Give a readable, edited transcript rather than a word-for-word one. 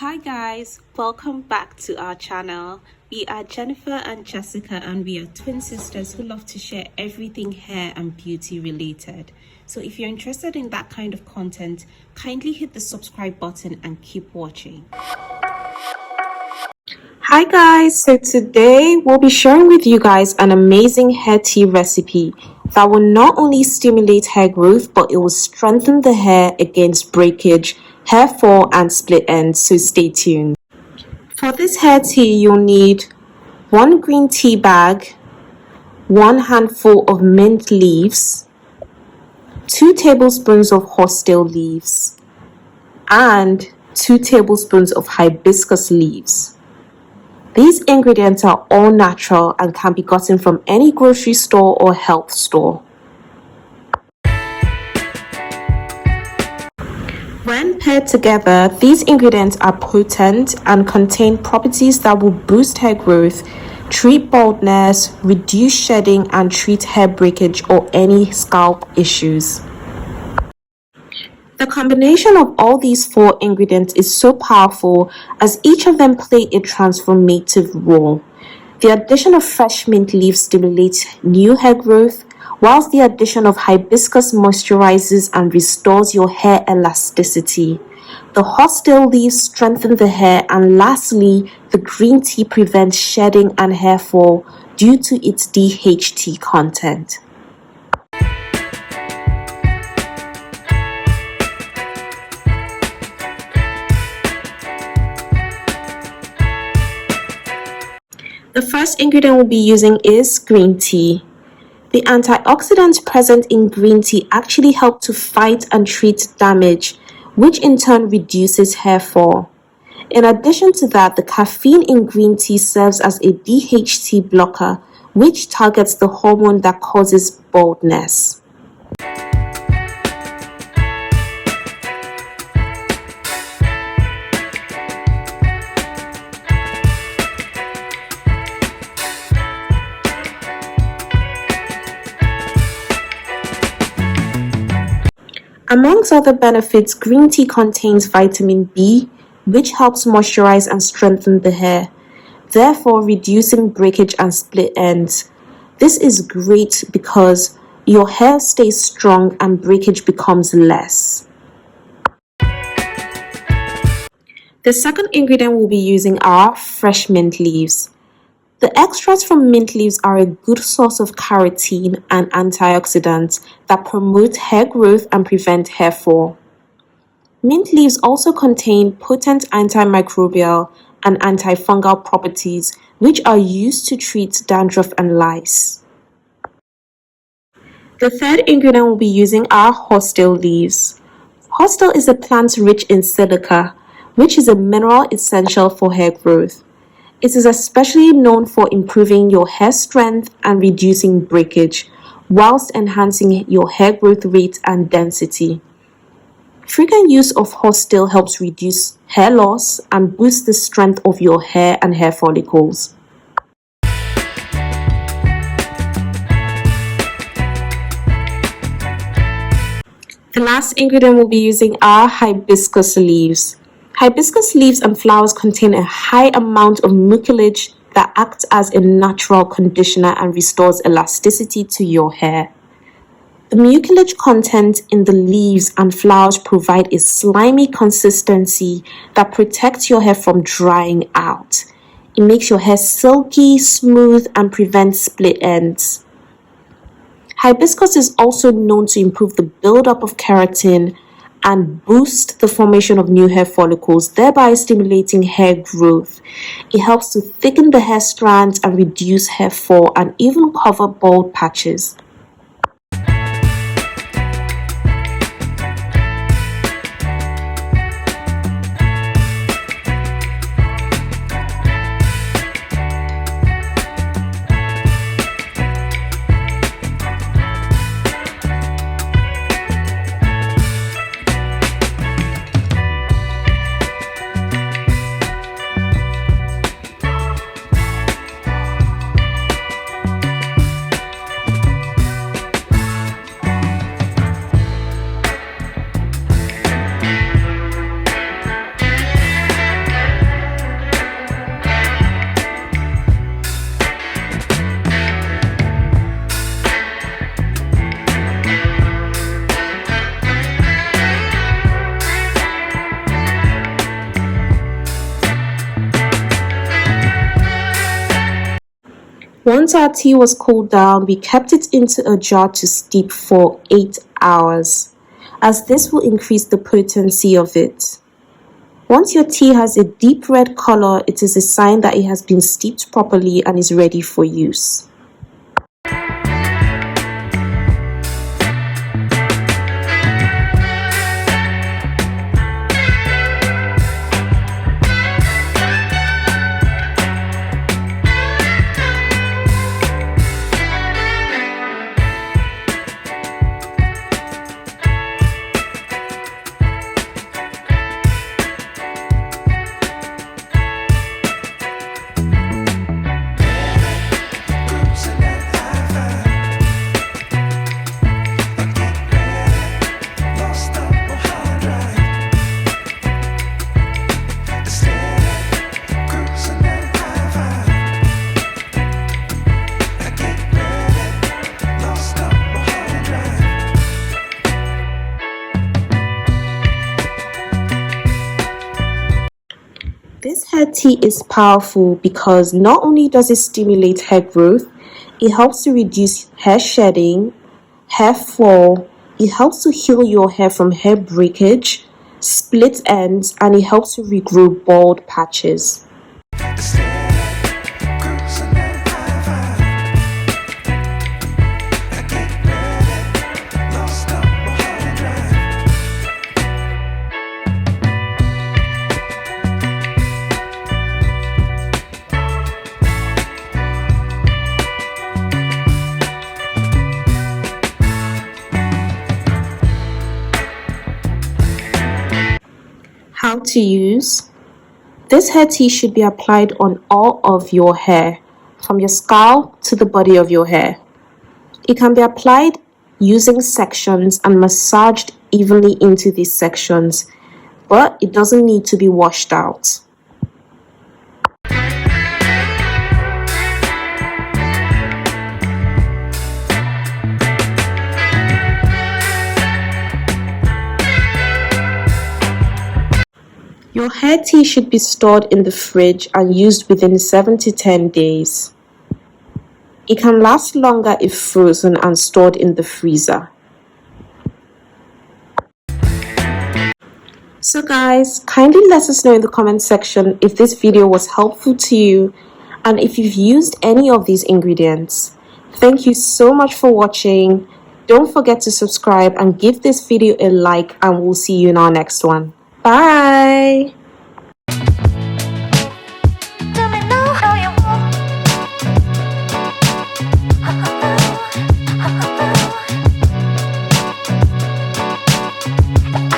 Hi guys, welcome back to our channel. We are Jennifer and Jessica and we are twin sisters who love to share everything hair and beauty related. So if you're interested in that kind of content, kindly hit the subscribe button and keep watching. Hi guys, so today we'll be sharing with you guys an amazing hair tea recipe that will not only stimulate hair growth but it will strengthen the hair against breakage, hair fall and split ends, so stay tuned. For this hair tea you'll need 1 green tea bag, 1 handful of mint leaves, 2 tablespoons of horsetail leaves and 2 tablespoons of hibiscus leaves. These ingredients are all natural and can be gotten from any grocery store or health store. When paired together, these ingredients are potent and contain properties that will boost hair growth, treat baldness, reduce shedding, and treat hair breakage or any scalp issues. The combination of all these 4 ingredients is so powerful as each of them play a transformative role. The addition of fresh mint leaves stimulates new hair growth, whilst the addition of hibiscus moisturizes and restores your hair elasticity. The horsetail leaves strengthen the hair, and lastly, the green tea prevents shedding and hair fall due to its DHT content. The first ingredient we'll be using is green tea. The antioxidants present in green tea actually help to fight and treat damage, which in turn reduces hair fall. In addition to that, the caffeine in green tea serves as a DHT blocker, which targets the hormone that causes baldness. Amongst other benefits, green tea contains vitamin B, which helps moisturize and strengthen the hair, therefore reducing breakage and split ends. This is great because your hair stays strong and breakage becomes less. The second ingredient we'll be using are fresh mint leaves. The extracts from mint leaves are a good source of carotene and antioxidants that promote hair growth and prevent hair fall. Mint leaves also contain potent antimicrobial and antifungal properties which are used to treat dandruff and lice. The third ingredient we'll be using are horsetail leaves. Horsetail is a plant rich in silica, which is a mineral essential for hair growth. It is especially known for improving your hair strength and reducing breakage, whilst enhancing your hair growth rate and density. Frequent use of horsetail helps reduce hair loss and boost the strength of your hair and hair follicles. The last ingredient we'll be using are hibiscus leaves. Hibiscus leaves and flowers contain a high amount of mucilage that acts as a natural conditioner and restores elasticity to your hair. The mucilage content in the leaves and flowers provide a slimy consistency that protects your hair from drying out. It makes your hair silky, smooth, and prevents split ends. Hibiscus is also known to improve the buildup of keratin and boost the formation of new hair follicles, thereby stimulating hair growth. It helps to thicken the hair strands and reduce hair fall and even cover bald patches. Once our tea was cooled down, we kept it into a jar to steep for 8 hours, as this will increase the potency of it. Once your tea has a deep red color, it is a sign that it has been steeped properly and is ready for use. This hair tea is powerful because not only does it stimulate hair growth, it helps to reduce hair shedding, hair fall, it helps to heal your hair from hair breakage, split ends, and it helps to regrow bald patches. How to use. This hair tea should be applied on all of your hair, from your scalp to the body of your hair. It can be applied using sections and massaged evenly into these sections, but it doesn't need to be washed out. Your hair tea should be stored in the fridge and used within 7 to 10 days. It can last longer if frozen and stored in the freezer. So guys, kindly let us know in the comment section if this video was helpful to you and if you've used any of these ingredients. Thank you so much for watching. Don't forget to subscribe and give this video a like, and we'll see you in our next one. Bye!